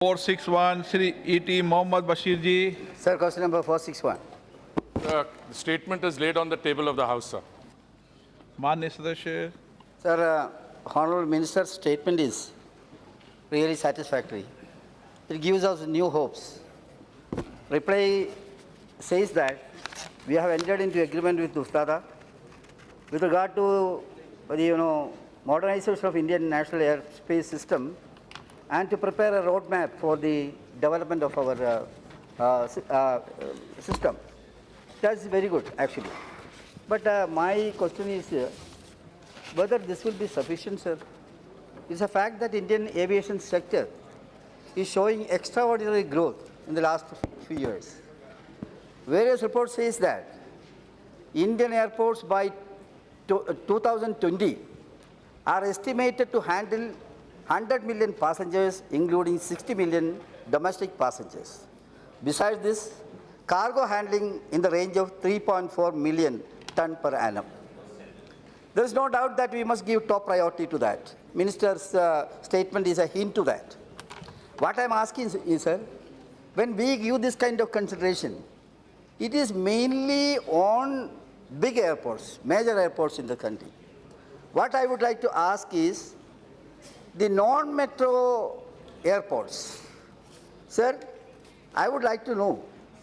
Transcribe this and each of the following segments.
461, Shri E.T. Mohammad Bashir ji. Sir, question number 461. The statement is laid on the table of the House, sir. Manya Sadasya. Sir, Honorable Minister's statement is really satisfactory. It gives us new hopes. Reply says that we have entered into agreement with Ustada with regard to the modernization of Indian national airspace system and to prepare a roadmap for the development of our system. That's very good, actually. But my question is whether this will be sufficient, sir. It's a fact that Indian aviation sector is showing extraordinary growth in the last few years. Various reports says that Indian airports by 2020 are estimated to handle 100 million passengers, including 60 million domestic passengers. Besides this, cargo handling in the range of 3.4 million ton per annum. There is no doubt that we must give top priority to that. Minister's statement is a hint to that. What I am asking is, sir, when we give this kind of consideration, it is mainly on big airports, major airports in the country. What I would like to ask is, the non-metro airports, sir, I would like to know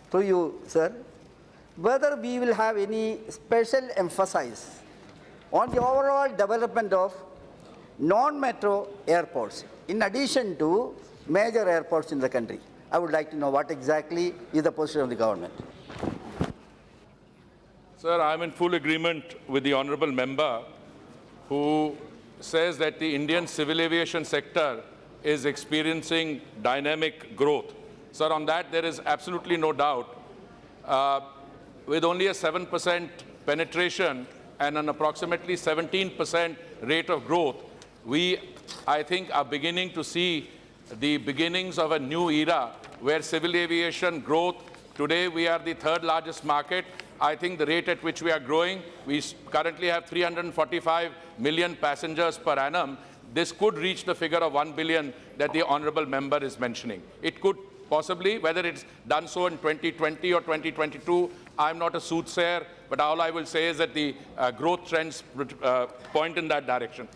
through you, sir, whether we will have any special emphasis on the overall development of non-metro airports in addition to major airports in the country. I would like to know what exactly is the position of the government. Sir, I am in full agreement with the honourable member who says that the Indian civil aviation sector is experiencing dynamic growth. Sir, on that there is absolutely no doubt. With only a 7% penetration and an approximately 17% rate of growth, we, I think, are beginning to see the beginnings of a new era where civil aviation growth, today we are the third largest market. I think the rate at which we are growing, we currently have 345 million passengers per annum. This could reach the figure of 1 billion that the honourable member is mentioning. It could possibly, whether it's done so in 2020 or 2022, I'm not a soothsayer, but all I will say is that the growth trends point in that direction.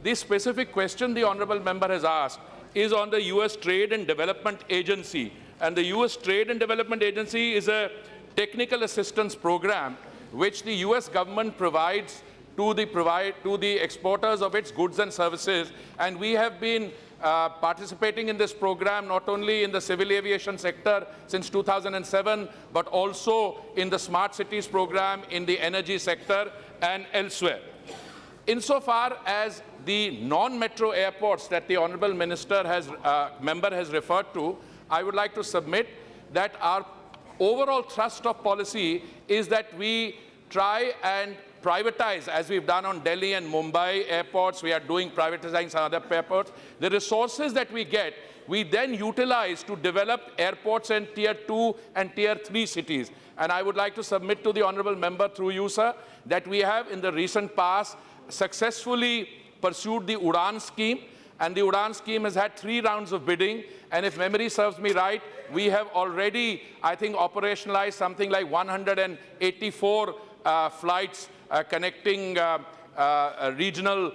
The specific question the honourable member has asked is on the US Trade and Development Agency. And the US Trade and Development Agency is a technical assistance program which the US government provides to the exporters of its goods and services. And we have been participating in this program not only in the civil aviation sector since 2007, but also in the smart cities program, in the energy sector and elsewhere. Insofar as the non-metro airports that the honourable member has referred to, I would like to submit that our overall thrust of policy is that we try and privatize, as we've done on Delhi and Mumbai airports. We are privatizing some other airports. The resources that we get, we then utilize to develop airports in Tier 2 and Tier 3 cities. And I would like to submit to the honourable member through you, sir, that we have in the recent past successfully pursued the Udan scheme. And the Udan scheme has had 3 rounds of bidding. And if memory serves me right, we have already, I think, operationalized something like 184 flights connecting regional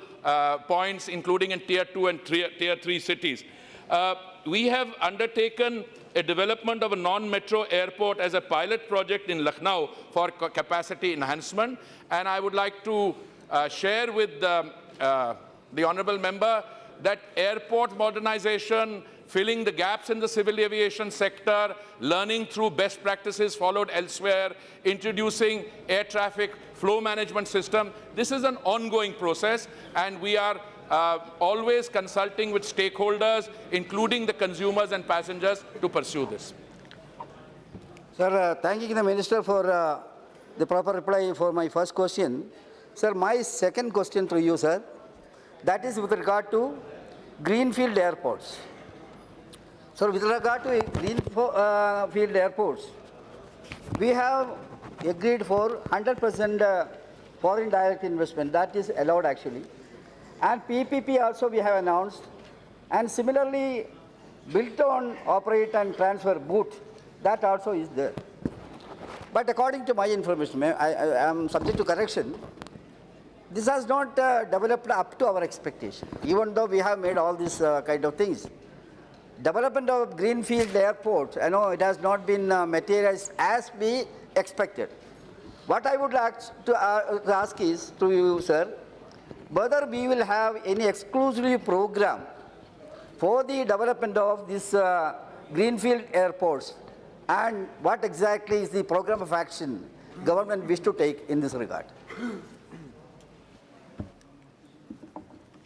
points, including in Tier 2 and Tier 3 cities. We have undertaken a development of a non-metro airport as a pilot project in Lucknow for capacity enhancement. And I would like to share with the honourable member that airport modernization, filling the gaps in the civil aviation sector, learning through best practices followed elsewhere, introducing air traffic flow management system. This is an ongoing process, and we are always consulting with stakeholders, including the consumers and passengers, to pursue this. Sir, thanking the Minister for the proper reply for my first question. Sir, my second question to you, sir, that is with regard to greenfield airports. So with regard to greenfield airports, we have agreed for 100% foreign direct investment. That is allowed actually. And PPP also we have announced. And similarly, built on operate and transfer boot, that also is there. But according to my information, I am subject to correction, this has not developed up to our expectation, even though we have made all these kind of things. Development of greenfield airport, I know it has not been materialized as we expected. What I would like to ask is to you, sir, whether we will have any exclusive program for the development of these greenfield airports, and what exactly is the program of action government wish to take in this regard?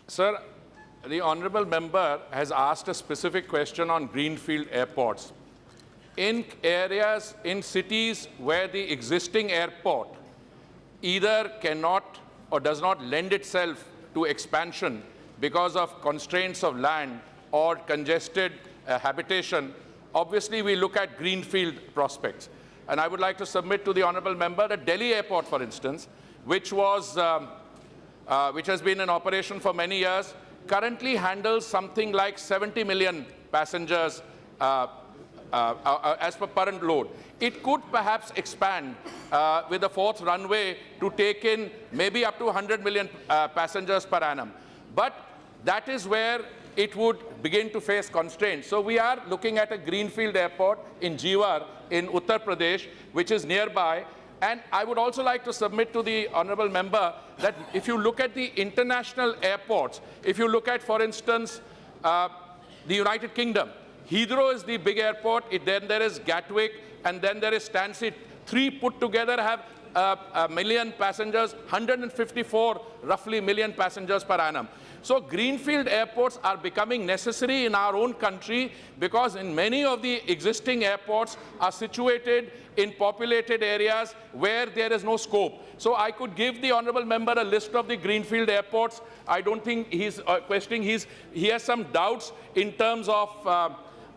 Sir, the honorable member has asked a specific question on greenfield airports. In areas, in cities where the existing airport either cannot or does not lend itself to expansion because of constraints of land or congested habitation, obviously we look at greenfield prospects. And I would like to submit to the honorable member that Delhi Airport, for instance, which has been in operation for many years, currently handles something like 70 million passengers as per current load. It could perhaps expand with a fourth runway to take in maybe up to 100 million passengers per annum. But that is where it would begin to face constraints. So we are looking at a greenfield airport in Jiwar in Uttar Pradesh, which is nearby. And I would also like to submit to the honorable member that if you look at the international airports, if you look at, for instance, the United Kingdom, Heathrow is the big airport, then there is Gatwick, and then there is Stansted. Three put together have a million passengers, 154 roughly million passengers per annum. So greenfield airports are becoming necessary in our own country because in many of the existing airports are situated in populated areas where there is no scope. So I could give the honorable member a list of the greenfield airports. I don't think he's questioning, he has some doubts in terms of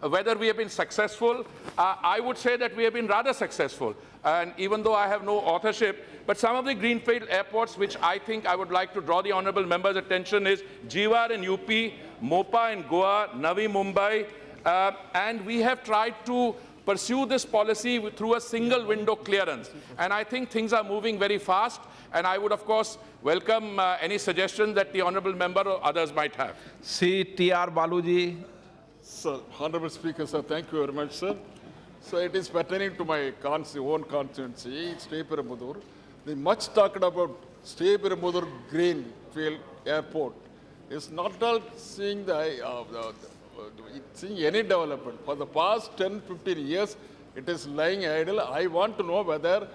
whether we have been successful. I would say that we have been rather successful. And even though I have no authorship, but some of the greenfield airports which I think I would like to draw the honorable member's attention is Jiwar in UP, Mopa in Goa, Navi Mumbai, and we have tried to pursue this policy through a single window clearance. And I think things are moving very fast, and I would of course welcome any suggestions that the honorable member or others might have. C.T.R. Baluji. Sir, Honorable Speaker, sir, thank you very much, sir. So it is pertaining to my own constituency, Shri Perumbudur. The much talked about Shri Perumbudur Greenfield Airport is not all seeing seeing any development. For the past 10-15 years, it is lying idle. I want to know whether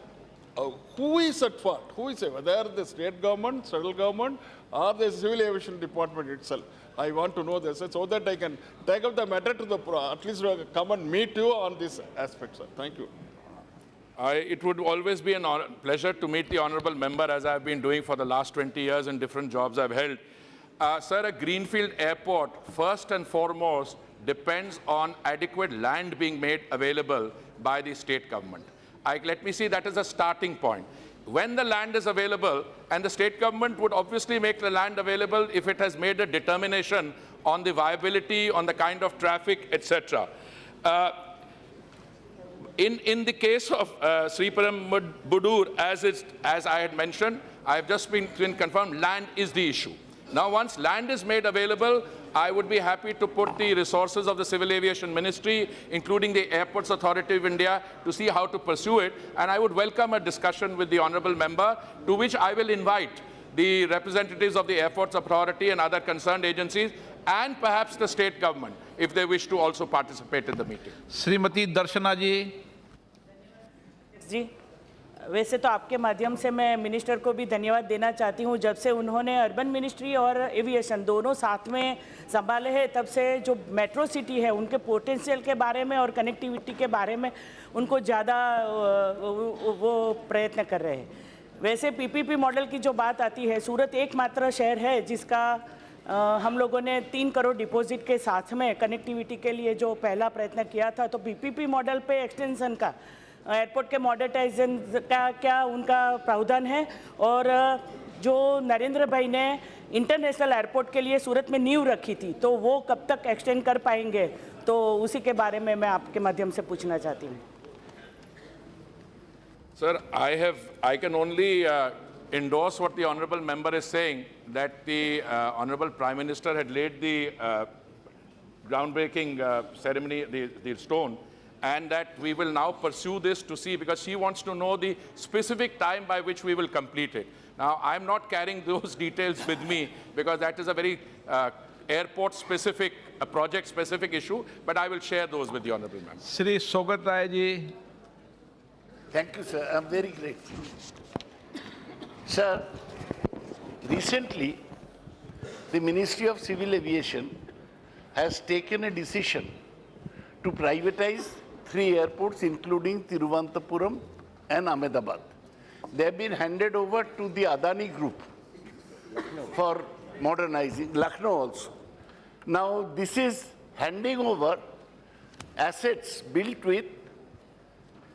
who is at fault? Who is whether the state government, central government, or the civil aviation department itself? I want to know this so that I can take up the matter to the at least come and meet you on this aspect, sir. Thank you. It would always be a pleasure to meet the honorable member, as I've been doing for the last 20 years in different jobs I've held. Sir, a greenfield airport, first and foremost, depends on adequate land being made available by the state government. Let me see that as a starting point. When the land is available, and the state government would obviously make the land available if it has made a determination on the viability, on the kind of traffic, etc. In the case of Shri Perumbudur, as I had mentioned, I have just been confirmed, land is the issue. Now, once land is made available, I would be happy to put the resources of the Civil Aviation Ministry, including the Airports Authority of India, to see how to pursue it. And I would welcome a discussion with the honorable member, to which I will invite the representatives of the Airports Authority and other concerned agencies, and perhaps the state government, if they wish to also participate in the meeting. Srimati Darshana ji. जी, वैसे तो आपके माध्यम से मैं minister को भी धन्यवाद देना चाहती हूँ। जब से उन्होंने अर्बन मिनिस्ट्री और एविएशन दोनों साथ में संभाले हैं, तब से जो मेट्रो सिटी है उनके पोटेंशियल के बारे में और कनेक्टिविटी के बारे में उनको ज़्यादा वो प्रयत्न कर रहे हैं। वैसे पीपीपी मॉडल की जो बात आती है, सूरत एकमात्र शहर है जिसका हम लोगों ने 3 करोड़ डिपॉजिट के साथ में कनेक्टिविटी के लिए जो पहला प्रयत्न किया था, तो पीपीपी मॉडल पे एक्सटेंशन का, एयरपोर्ट के मॉडर्नाइजेशन का क्या उनका प्रावधान है, और जो नरेंद्र भाई ने इंटरनेशनल एयरपोर्ट के लिए सूरत में नींव रखी थी, तो वो कब तक एक्सटेंड कर पाएंगे, तो उसी के बारे में मैं आपके माध्यम से पूछना चाहती हूँ। Sir, I can only endorse what the honorable member is saying, that the honorable Prime Minister had laid the groundbreaking ceremony, the stone, and that we will now pursue this to see, because she wants to know the specific time by which we will complete it. Now, I'm not carrying those details with me because that is a very airport-specific, project-specific issue, but I will share those with the honorable member. Shri Sougat Rai ji. Thank you, sir. I'm very grateful. Sir, recently, the Ministry of Civil Aviation has taken a decision to privatize 3 airports, including Thiruvananthapuram and Ahmedabad. They have been handed over to the Adani Group for modernizing, Lucknow also. Now, this is handing over assets built with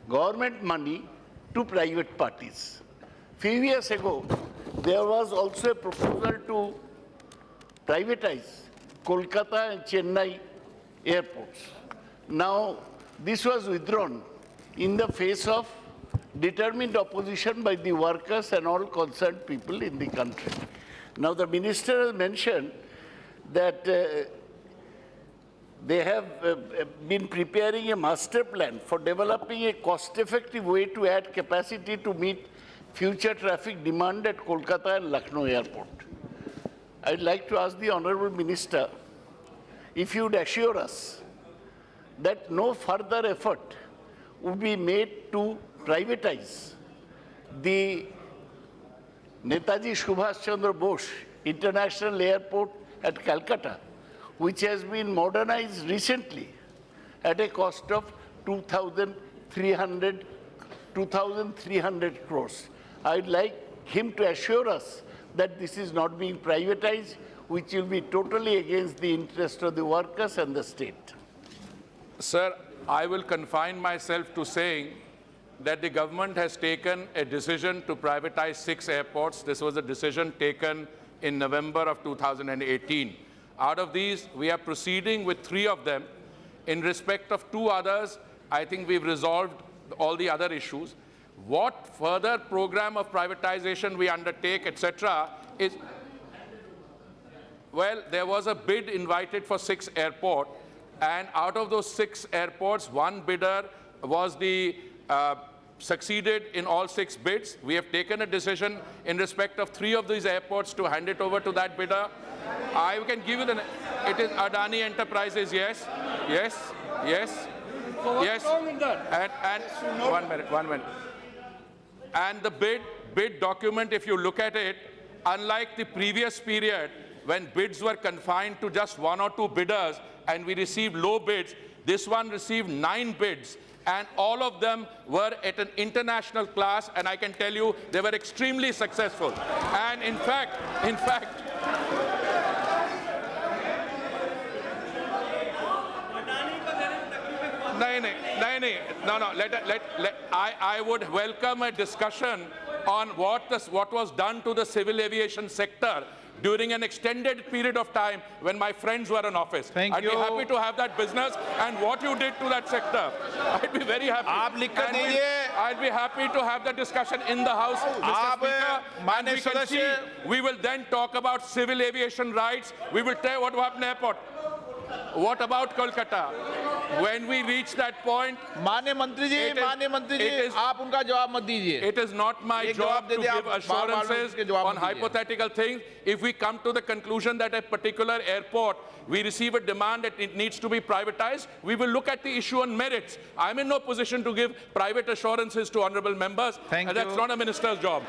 government money to private parties. Few years ago, there was also a proposal to privatize Kolkata and Chennai airports. Now, this was withdrawn in the face of determined opposition by the workers and all concerned people in the country. Now, the minister has mentioned that they have been preparing a master plan for developing a cost-effective way to add capacity to meet future traffic demand at Kolkata and Lucknow airport. I'd like to ask the Honorable Minister if you would assure us that no further effort would be made to privatize the Netaji Subhash Chandra Bose International Airport at Calcutta, which has been modernized recently at a cost of 2,300 crores. I'd like him to assure us that this is not being privatized, which will be totally against the interest of the workers and the state. Sir, I will confine myself to saying that the government has taken a decision to privatize 6 airports. This was a decision taken in November of 2018. Out of these, we are proceeding with 3 of them. In respect of 2 others, I think we've resolved all the other issues. What further program of privatization we undertake, etc., is, well, there was a bid invited for 6 airports, and out of those 6 airports, 1 bidder was the succeeded in all 6 bids. We have taken a decision in respect of 3 of these airports to hand it over to that bidder. I can give you it is Adani Enterprises, yes, yes, yes, yes. And 1 minute. And the bid document, if you look at it, unlike the previous period when bids were confined to just 1 or 2 bidders and we received low bids, this one received 9 bids. And all of them were at an international class, and I can tell you they were extremely successful. And in fact, I would welcome a discussion on what was done to the civil aviation sector during an extended period of time when my friends were in office. I'd be happy to have that business and what you did to that sector. I'd be very happy. I'd be happy to have the discussion in the House, Mr. Speaker. And we can see, we will then talk about civil aviation rights. We will tell what happened airport. What about Kolkata? When we reach that point, माननीय मंत्री जी, आप उनका जवाब मत दीजिए. It is not my job to give assurances on hypothetical things. If we come to the conclusion that a particular airport, we receive a demand that it needs to be privatized, we will look at the issue on merits. I'm in no position to give private assurances to honorable members, and that's not a minister's job.